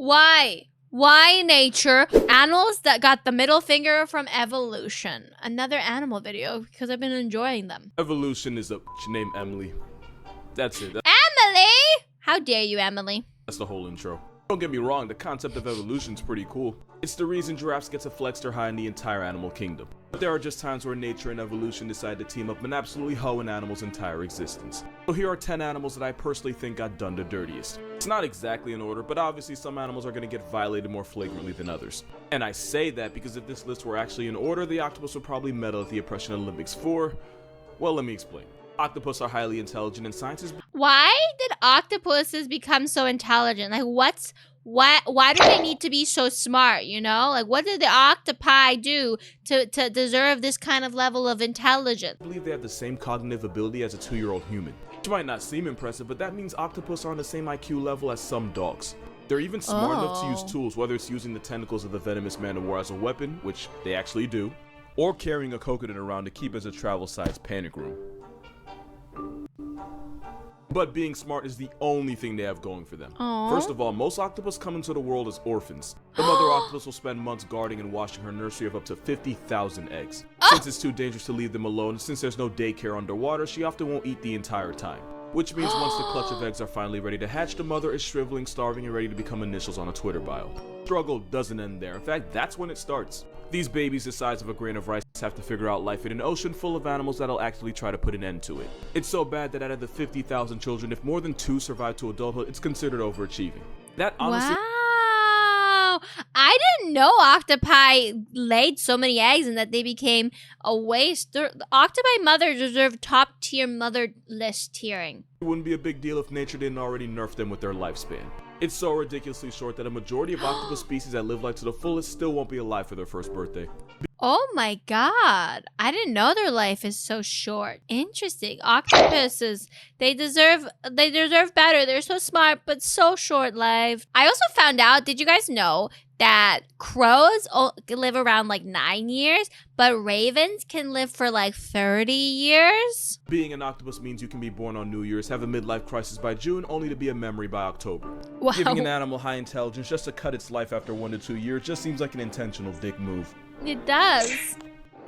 Why? Why nature? Animals that got the middle finger from evolution. Another animal video because I've been enjoying them. Evolution is a named Emily. That's it. Emily? How dare you, Emily? That's the whole intro. Don't get me wrong, the concept of evolution is pretty cool. It's the reason giraffes get to flex their high in the entire animal kingdom. But there are just times where nature and evolution decide to team up and absolutely hoe an animal's entire existence. So here are 10 animals that I personally think got done the dirtiest. It's not exactly in order, but obviously some animals are going to get violated more flagrantly than others. And I say that because if this list were actually in order, the octopus would probably medal at the Oppression Olympics for... well, let me explain. Octopus are highly intelligent and scientists... Why did octopuses become so intelligent? Like, why do they need to be so smart, you know? Like, what did the octopi do to deserve this kind of level of intelligence? I believe they have the same cognitive ability as a 2-year-old human. Which might not seem impressive, but that means octopus are on the same IQ level as some dogs. They're even smart enough to use tools, whether it's using the tentacles of the venomous man-o-war as a weapon, which they actually do, or carrying a coconut around to keep as a travel-sized panic room. But being smart is the only thing they have going for them. First of all, most octopus come into the world as orphans. The mother octopus will spend months guarding and watching her nursery of up to 50,000 eggs. Since it's too dangerous to leave them alone, and since there's no daycare underwater, she often won't eat the entire time. Which means once the clutch of eggs are finally ready to hatch, the mother is shriveling, starving, and ready to become initials on a Twitter bio. Struggle doesn't end there. In fact, that's when it starts. These babies the size of a grain of rice have to figure out life in an ocean full of animals that'll actually try to put an end to it. It's so bad that out of the 50,000 children, if more than 2 survive to adulthood, it's considered overachieving. That honestly... Wow! I didn't know octopi laid so many eggs and that they became a waste. The octopi mother deserve top tier mother list tiering. It wouldn't be a big deal if nature didn't already nerf them with their lifespan. It's so ridiculously short that a majority of octopus species that live life to the fullest still won't be alive for their first birthday. Oh my god. I didn't know their life is so short. Interesting. Octopuses, they deserve better. They're so smart but so short-lived. I also found out, did you guys know that crows live around like 9 years, but ravens can live for like 30 years? Being an octopus means you can be born on New Year's, have a midlife crisis by June, only to be a memory by October. Wow. Giving an animal high intelligence just to cut its life after 1 to 2 years just seems like an intentional dick move. It does.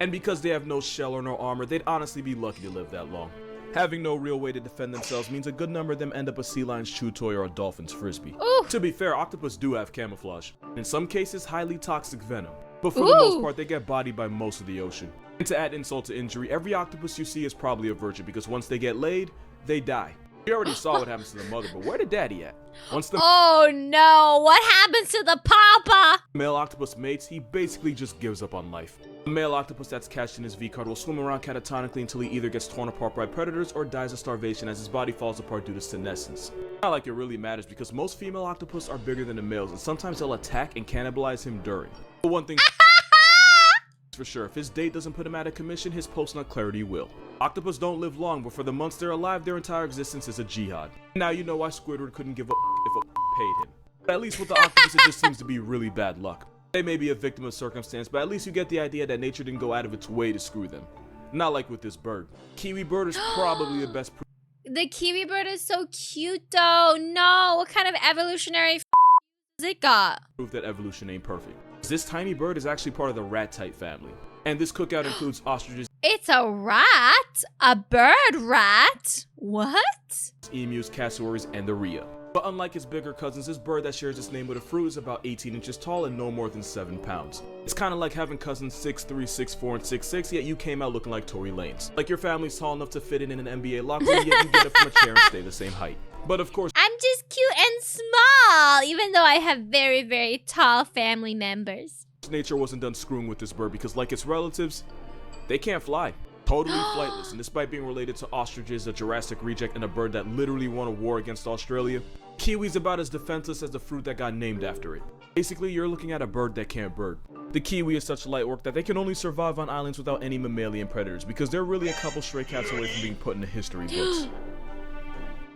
And because they have no shell or no armor, they'd honestly be lucky to live that long. Having no real way to defend themselves means a good number of them end up a sea lion's chew toy or a dolphin's frisbee. Ooh. To be fair, octopus do have camouflage. In some cases, highly toxic venom. But for the most part, they get bodied by most of the ocean. And to add insult to injury, every octopus you see is probably a virgin because once they get laid, they die. We already saw what happens to the mother, but where did daddy at? Once the oh no, what happens to the papa? male octopus mates, he basically just gives up on life. The male octopus that's catched in his V-card will swim around catatonically until he either gets torn apart by predators or dies of starvation as his body falls apart due to senescence. Not like it really matters because most female octopus are bigger than the males and sometimes they'll attack and cannibalize him during. But one thing for sure, if his date doesn't put him out of commission, his post-nut clarity will. Octopus don't live long, but for the months they're alive, their entire existence is a jihad. Now you know why Squidward couldn't give a if a paid him. But at least with the octopus, it just seems to be really bad luck. They may be a victim of circumstance, but at least you get the idea that nature didn't go out of its way to screw them. Not like with this bird. Kiwi bird is probably the best proof. The kiwi bird is so cute though. No, what kind of evolutionary has it got? Proof that evolution ain't perfect. This tiny bird is actually part of the rat-type family. And this cookout includes ostriches, It's a rat? A bird rat? What? emus, cassowaries, and the rhea. But unlike its bigger cousins, this bird that shares its name with a fruit is about 18 inches tall and no more than 7 pounds. It's kind of like having cousins 6'3", 6'4", and 6'6", yet you came out looking like Tory Lanez. Like your family's tall enough to fit in an NBA locker room, yet you get it from a chair and stay the same height. But of course, I'm just cute and small, even though I have very, very tall family members. nature wasn't done screwing with this bird because like its relatives, they can't fly. Totally flightless, and despite being related to ostriches, a Jurassic reject, and a bird that literally won a war against Australia, kiwi's about as defenseless as the fruit that got named after it. Basically, you're looking at a bird that can't bird. The kiwi is such light work that they can only survive on islands without any mammalian predators because they're really a couple stray cats away from being put in the history books.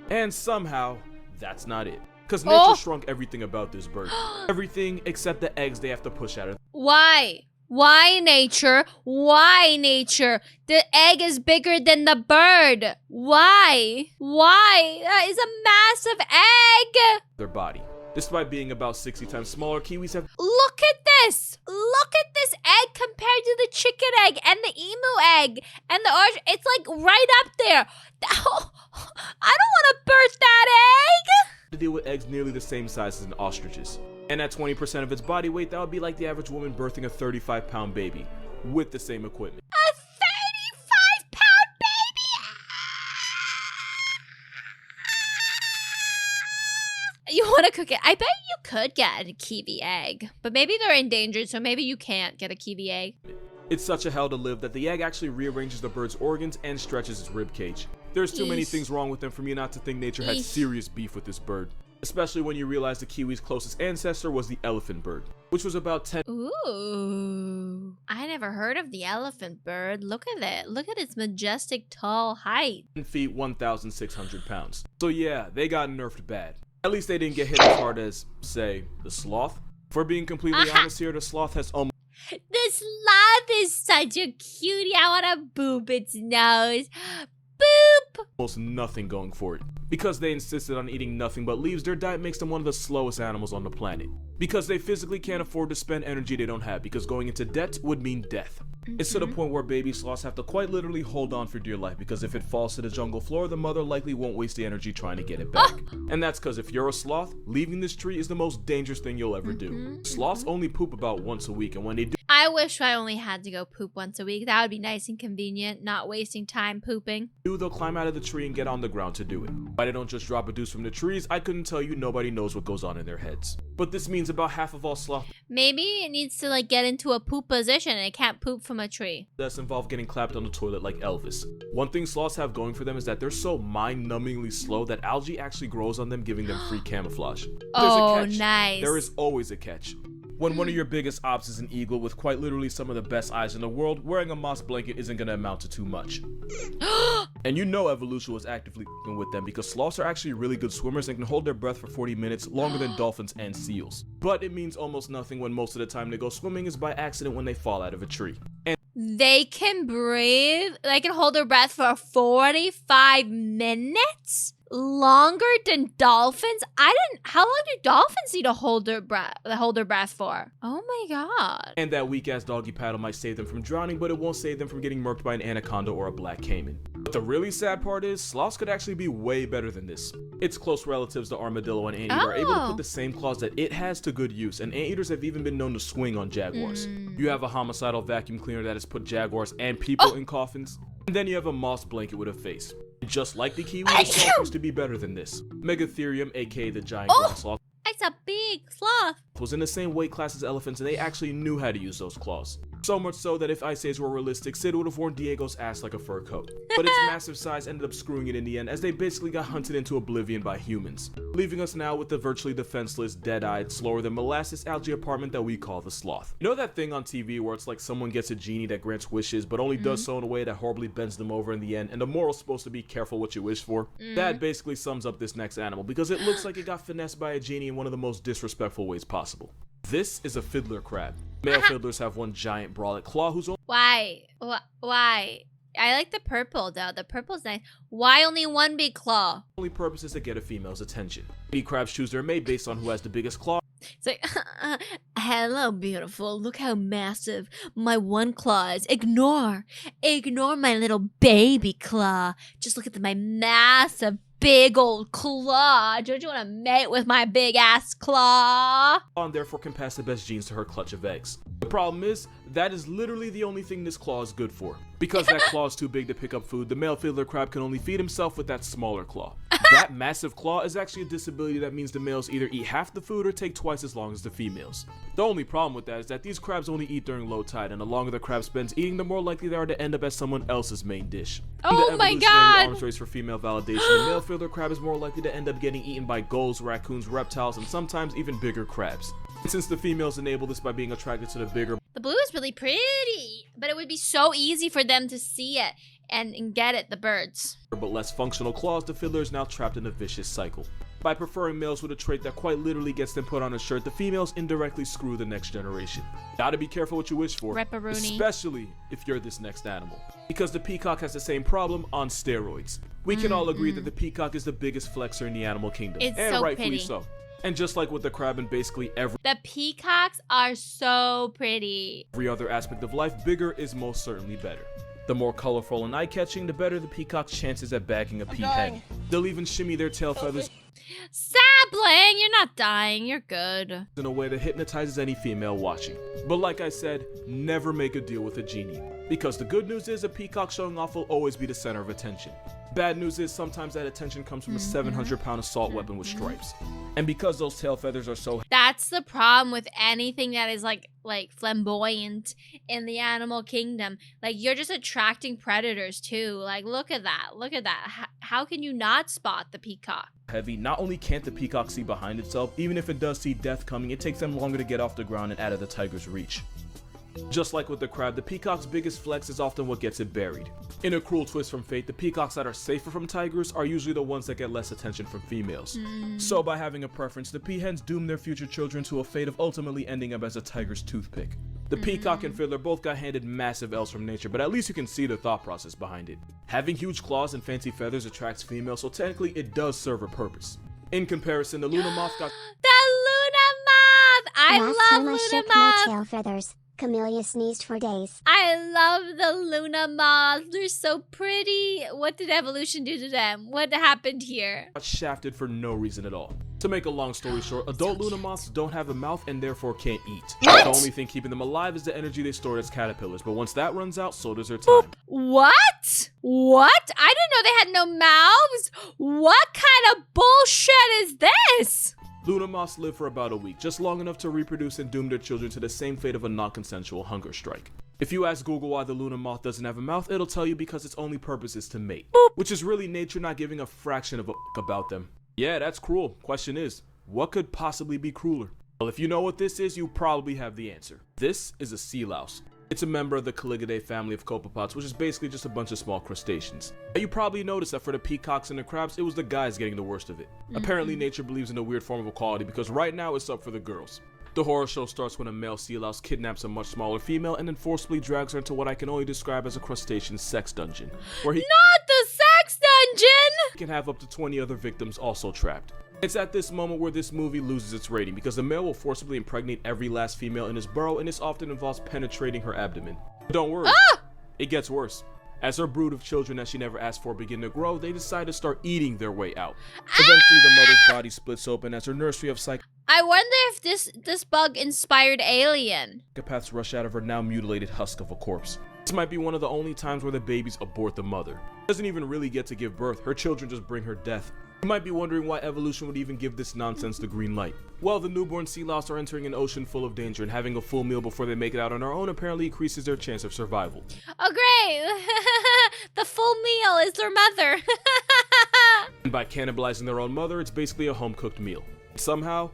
And somehow, that's not it. Because nature shrunk everything about this bird. Everything except the eggs they have to push at her. Why? Why nature? Why nature? The egg is bigger than the bird. Why? Why? That is a massive egg. Their body. Despite being about 60 times smaller, kiwis have Look at this! Look at this egg compared to the chicken egg and the emu egg and the orange. It's like right up there. I don't want to birth that egg! to deal with eggs nearly the same size as an ostrich's. And at 20% of its body weight, that would be like the average woman birthing a 35-pound baby with the same equipment. A 35-pound baby! You want to cook it? I bet you could get a kiwi egg, but maybe they're endangered, so maybe you can't get a kiwi egg. It's such a hell to live that the egg actually rearranges the bird's organs and stretches its rib cage. There's too many things wrong with them for me not to think nature had serious beef with this bird. Especially when you realize the kiwi's closest ancestor was the elephant bird, which was about 10 Ooh, I never heard of the elephant bird. Look at it. Look at its majestic tall height. feet, 1,600 pounds. So yeah, they got nerfed bad. At least they didn't get hit as hard as, say, the sloth. For being completely honest here, the sloth has almost The sloth is such a cutie. I want to boop its nose. Boop! nothing going for it. Because they insisted on eating nothing but leaves, their diet makes them one of the slowest animals on the planet. Because they physically can't afford to spend energy they don't have, because going into debt would mean death. It's to the point where baby sloths have to quite literally hold on for dear life, because if it falls to the jungle floor, the mother likely won't waste the energy trying to get it back. And that's because if you're a sloth, leaving this tree is the most dangerous thing you'll ever do. Sloths only poop about once a week, and when they do, I wish I only had to go poop once a week. That would be nice and convenient, not wasting time pooping. they'll climb out of the tree and get on the ground to do it. Why they don't just drop a deuce from the trees, I couldn't tell you. Nobody knows what goes on in their heads. But this means about half of all sloths Maybe it needs to like get into a poop position and it can't poop from a tree. involve getting clapped on the toilet like Elvis. One thing sloths have going for them is that they're so mind-numbingly slow that algae actually grows on them, giving them free camouflage. There's Oh, a catch. nice. There is always a catch. When one of your biggest ops is an eagle with quite literally some of the best eyes in the world, wearing a moss blanket isn't gonna amount to too much. And you know evolution was actively f***ing with them, because sloths are actually really good swimmers and can hold their breath for 40 minutes, longer than dolphins and seals. But it means almost nothing when most of the time they go swimming is by accident when they fall out of a tree. And They can breathe. They can hold their breath for 45 minutes? Longer than dolphins? How long do dolphins need to hold their breath for? Oh my god. And that weak-ass doggy paddle might save them from drowning, but it won't save them from getting murked by an anaconda or a black caiman. But the really sad part is, sloths could actually be way better than this. Its close relatives, the armadillo and anteater, are able to put the same claws that it has to good use, and anteaters have even been known to swing on jaguars. You have a homicidal vacuum cleaner that has put jaguars and people in coffins, and then you have a moss blanket with a face. Just like the kiwi, the sloth used to be better than this. Megatherium, aka the giant ground sloth, It's a big sloth. was in the same weight class as elephants, and they actually knew how to use those claws. So much so that if Ice Age were realistic, Sid would have worn Diego's ass like a fur coat. But its massive size ended up screwing it in the end, as they basically got hunted into oblivion by humans, leaving us now with the virtually defenseless, dead-eyed, slower than molasses algae apartment that we call the sloth. You know that thing on TV where it's like someone gets a genie that grants wishes, but only does so in a way that horribly bends them over in the end, and the moral's supposed to be careful what you wish for? That basically sums up this next animal, because it looks like it got finessed by a genie in one of the most disrespectful ways possible. This is a fiddler crab. Male fiddlers have one giant bralette claw whose Why? Why? I like the purple though. The purple's nice. Why only one big claw? only purpose is to get a female's attention. Bee crabs choose their mate based on who has the biggest claw, It's like, hello, beautiful. Look how massive my one claw is. Ignore my little baby claw. Just look at my massive, big old claw. Don't you want to mate with my big ass claw? and therefore can pass the best genes to her clutch of eggs. The problem is, that is literally the only thing this claw is good for. Because that claw is too big to pick up food, the male fiddler crab can only feed himself with that smaller claw. That massive claw is actually a disability that means the males either eat half the food or take twice as long as the females. The only problem with that is that these crabs only eat during low tide, and the longer the crab spends eating, the more likely they are to end up as someone else's main dish. In Oh the my evolutionary God. arms race for female validation, the male fiddler crab is more likely to end up getting eaten by gulls, raccoons, reptiles, and sometimes even bigger crabs. And since the females enable this by being attracted to the bigger, The blue is really pretty, but it would be so easy for them to see it and get it, the birds. but less functional claws, the fiddler is now trapped in a vicious cycle. By preferring males with a trait that quite literally gets them put on a shirt, the females indirectly screw the next generation. Gotta be careful what you wish for, Ripperoonie. especially if you're this next animal. Because the peacock has the same problem on steroids. We can all agree that the peacock is the biggest flexor in the animal kingdom, It's and so rightfully pretty. so. And just like with the crab and basically The peacocks are so pretty. every other aspect of life, bigger is most certainly better. The more colorful and eye-catching, the better the peacock's chances at bagging a peahen. They'll even shimmy their tail feathers Sapling, you're not dying. You're good. in a way that hypnotizes any female watching. But like I said, never make a deal with a genie. Because the good news is a peacock showing off will always be the center of attention. Bad news is sometimes that attention comes from a 700-pound assault weapon with stripes. And because those tail feathers are so That's the problem with anything that is like flamboyant in the animal kingdom. Like, you're just attracting predators too. Like, look at that. Look at that. How can you not spot the peacock? heavy, not only can't the peacock see behind itself, even if it does see death coming, it takes them longer to get off the ground and out of the tiger's reach. Just like with the crab, the peacock's biggest flex is often what gets it buried. In a cruel twist from fate, the peacocks that are safer from tigers are usually the ones that get less attention from females. So by having a preference, the peahens doom their future children to a fate of ultimately ending up as a tiger's toothpick. The peacock and fiddler both got handed massive L's from nature, but at least you can see the thought process behind it. Having huge claws and fancy feathers attracts females, so technically it does serve a purpose. In comparison, the Luna moth got The Luna moth! I Last love time I Luna shook my moth! tail feathers, Camellia sneezed for days. I love the Luna moth. They're so pretty. What did evolution do to them? What happened here? shafted for no reason at all. To make a long story short, adult Luna moths don't have a mouth and therefore can't eat. What? The only thing keeping them alive is the energy they stored as caterpillars, but once that runs out, so does their time. What? What? I didn't know they had no mouths. What kind of bullshit is this? Luna moths live for about a week, just long enough to reproduce and doom their children to the same fate of a non-consensual hunger strike. If you ask Google why the Luna moth doesn't have a mouth, it'll tell you because its only purpose is to mate. Which is really nature not giving a fraction of a about them. Yeah, that's cruel. Question is, what could possibly be crueler? Well, if you know what this is, you probably have the answer. This is a sea louse. It's a member of the Caligulae family of copepods, which is basically just a bunch of small crustaceans. You probably noticed that for the peacocks and the crabs, it was the guys getting the worst of it. Apparently, nature believes in a weird form of equality because right now it's up for the girls. The horror show starts when a male sea louse kidnaps a much smaller female and then forcibly drags her into what I can only describe as a crustacean sex dungeon, where he Not the sex dungeon! can have up to 20 other victims also trapped. It's at this moment where this movie loses its rating because the male will forcibly impregnate every last female in his burrow, and this often involves penetrating her abdomen. But don't worry, it gets worse. As her brood of children that she never asked for begin to grow, they decide to start eating their way out. Eventually, the mother's body splits open as her nursery of I wonder if this bug inspired Alien. psychopaths rush out of her now mutilated husk of a corpse. This might be one of the only times where the babies abort the mother. She doesn't even really get to give birth, her children just bring her death. You might be wondering why evolution would even give this nonsense the green light. Well, the newborn sea louse are entering an ocean full of danger, and having a full meal before they make it out on their own apparently increases their chance of survival. Oh, great! The full meal is their mother. And by cannibalizing their own mother, it's basically a home-cooked meal. Somehow,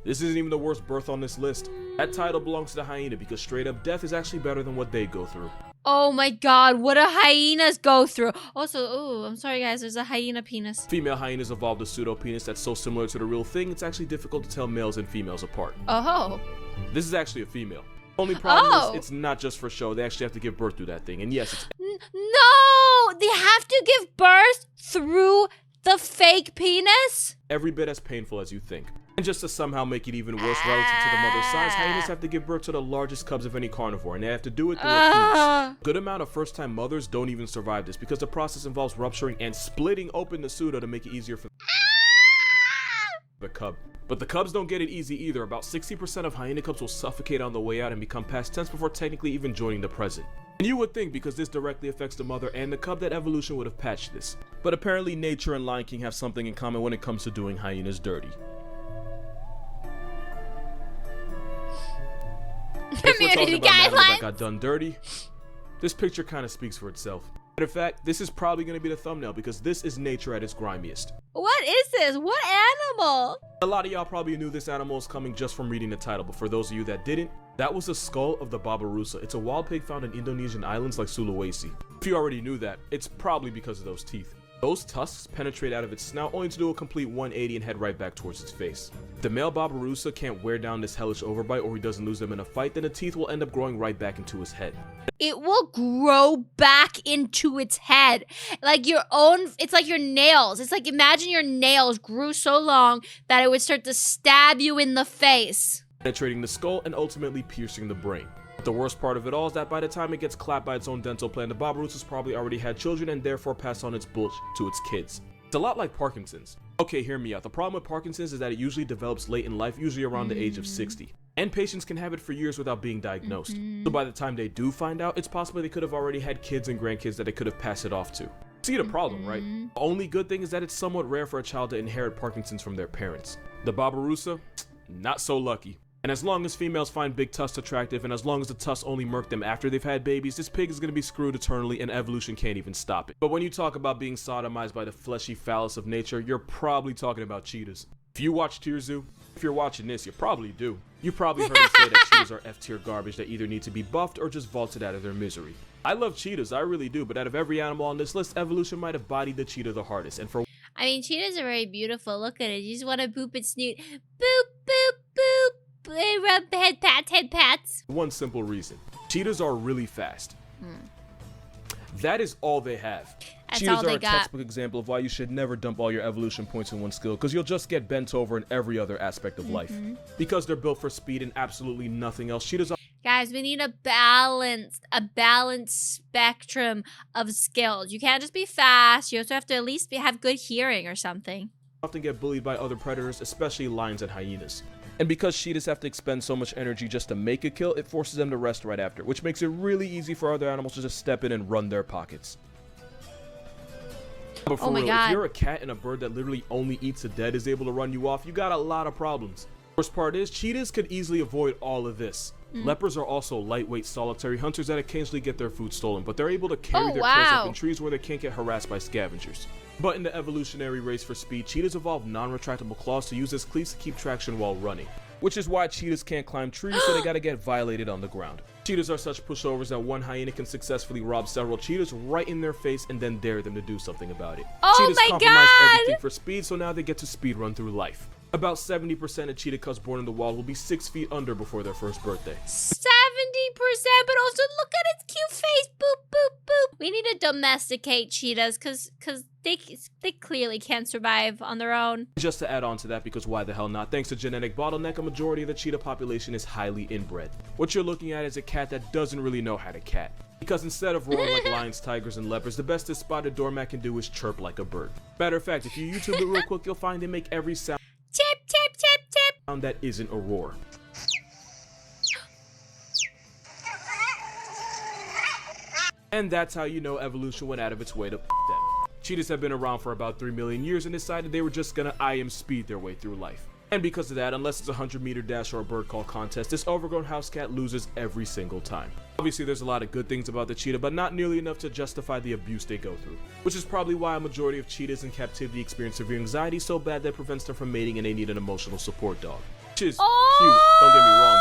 this isn't even the worst birth on this list. That title belongs to the hyena because straight up death is actually better than what they go through. Oh my god, what do hyenas go through? Also, oh, I'm sorry guys, there's a hyena penis. Female hyenas evolved a pseudo-penis that's so similar to the real thing, it's actually difficult to tell males and females apart. Oh. This is actually a female. Only problem Oh. is, it's not just for show, they actually have to give birth through that thing, and yes, it's No! They have to give birth through the fake penis? every bit as painful as you think. And just to somehow make it even worse relative to the mother's size, hyenas have to give birth to the largest cubs of any carnivore, and they have to do it through a penis. Good amount of first-time mothers don't even survive this because the process involves rupturing and splitting open the pseudo to make it easier for the cub. But the cubs don't get it easy either. About 60% of hyena cubs will suffocate on the way out and become past tense before technically even joining the present. And you would think because this directly affects the mother and the cub that evolution would have patched this. But apparently nature and Lion King have something in common when it comes to doing hyenas dirty. If we're talking Community about animals that guidelines. got done dirty, this picture kind of speaks for itself. Matter of fact, this is probably going to be the thumbnail because this is nature at its grimiest. What is this? What animal? A lot of y'all probably knew this animal is coming just from reading the title, but for those of you that didn't, that was the skull of the babirusa. It's a wild pig found in Indonesian islands like Sulawesi. If you already knew that, it's probably because of those teeth. Those tusks penetrate out of its snout only to do a complete 180 and head right back towards its face. If the male Barbarossa can't wear down this hellish overbite or he doesn't lose them in a fight, then the teeth will end up growing right back into his head. It will grow back into its head. Like your own, it's like your nails. It's like imagine your nails grew so long that it would start to stab you in the face. Penetrating the skull and ultimately piercing the brain. But the worst part of it all is that by the time it gets clapped by its own dental plan, the Barbarossa's probably already had children and therefore passed on its bullshit to its kids. It's a lot like Parkinson's. Okay, hear me out. The problem with Parkinson's is that it usually develops late in life, usually around the age of 60. And patients can have it for years without being diagnosed. So by the time they do find out, it's possible they could have already had kids and grandkids that they could have passed it off to. See the problem, right? The only good thing is that it's somewhat rare for a child to inherit Parkinson's from their parents. The Barbarossa, not so lucky. And as long as females find big tusks attractive, and as long as the tusks only murk them after they've had babies, this pig is going to be screwed eternally and evolution can't even stop it. But when you talk about being sodomized by the fleshy phallus of nature, you're probably talking about cheetahs. If you watch Tirzu, if you're watching this, you probably do. You probably heard me say that cheetahs are F-tier garbage that either need to be buffed or just vaulted out of their misery. I love cheetahs, I really do, but out of every animal on this list, evolution might have bodied the cheetah the hardest. And for I mean, cheetahs are very beautiful. Look at it. You just want to boop its snoot. Boop, boop, boop. Rub head pats. one simple reason. Cheetahs are really fast. That is all they have. That's Cheetahs all are they a got. textbook example of why you should never dump all your evolution points in one skill, because you'll just get bent over in every other aspect of life. Because they're built for speed and absolutely nothing else. Cheetahs Guys, we need a balanced spectrum of skills. You can't just be fast. You also have to at least have good hearing or something. often get bullied by other predators, especially lions and hyenas. And because cheetahs have to expend so much energy just to make a kill, it forces them to rest right after, which makes it really easy for other animals to just step in and run their pockets. But for real, if you're a cat and a bird that literally only eats the dead is able to run you off, you got a lot of problems. Worst part is, cheetahs could easily avoid all of this. Leopards are also lightweight, solitary hunters that occasionally get their food stolen, but they're able to carry their kills up in trees where they can't get harassed by scavengers. But in the evolutionary race for speed, cheetahs evolved non-retractable claws to use as cleats to keep traction while running. Which is why cheetahs can't climb trees, so they gotta get violated on the ground. Cheetahs are such pushovers that one hyena can successfully rob several cheetahs right in their face and then dare them to do something about it. Cheetahs compromise everything for speed, so now they get to speed run through life. About 70% of cheetah cubs born in the wild will be 6 feet under before their first birthday. 70%, but also look at its cute face. Boop, boop, boop. We need to domesticate cheetahs because they clearly can't survive on their own. Just to add on to that, because why the hell not, thanks to genetic bottleneck, a majority of the cheetah population is highly inbred. What you're looking at is a cat that doesn't really know how to cat. Because instead of roaring like lions, tigers, and leopards, the best this spotted doormat can do is chirp like a bird. Matter of fact, if you YouTube it real quick, you'll find they make every sound Tip, tip, tip, tip. that isn't a roar. And that's how you know evolution went out of its way to them. Cheetahs have been around for about 3 million years and decided they were just gonna IM speed their way through life. And because of that, unless it's a 100-meter dash or a bird call contest, this overgrown house cat loses every single time. Obviously, there's a lot of good things about the cheetah, but not nearly enough to justify the abuse they go through. Which is probably why a majority of cheetahs in captivity experience severe anxiety so bad that it prevents them from mating and they need an emotional support dog. Which is cute, don't get me wrong.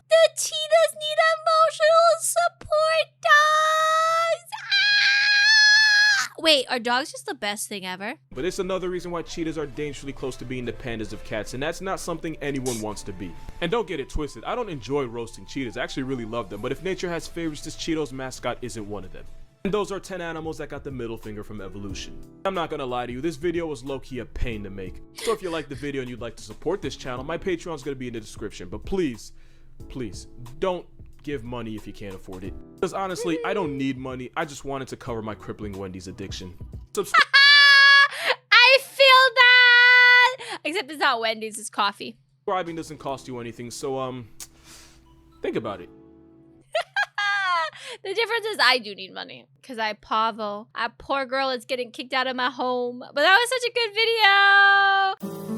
The cheetahs need emotional support dogs. Wait, are dogs just the best thing ever? But it's another reason why cheetahs are dangerously close to being the pandas of cats, and that's not something anyone wants to be. And don't get it twisted, I don't enjoy roasting cheetahs, I actually really love them, but if nature has favorites, this Cheeto's mascot isn't one of them. And those are 10 animals that got the middle finger from evolution. I'm not gonna lie to you, this video was low-key a pain to make. So if you like the video and you'd like to support this channel, my Patreon's gonna be in the description, but please, don't give money if you can't afford it. Because honestly, I don't need money, I just wanted to cover my crippling Wendy's addiction. I feel that! Except it's not Wendy's, it's coffee. Subscribing doesn't cost you anything, so think about it. The difference is I do need money. Because I poor girl is getting kicked out of my home. But that was such a good video!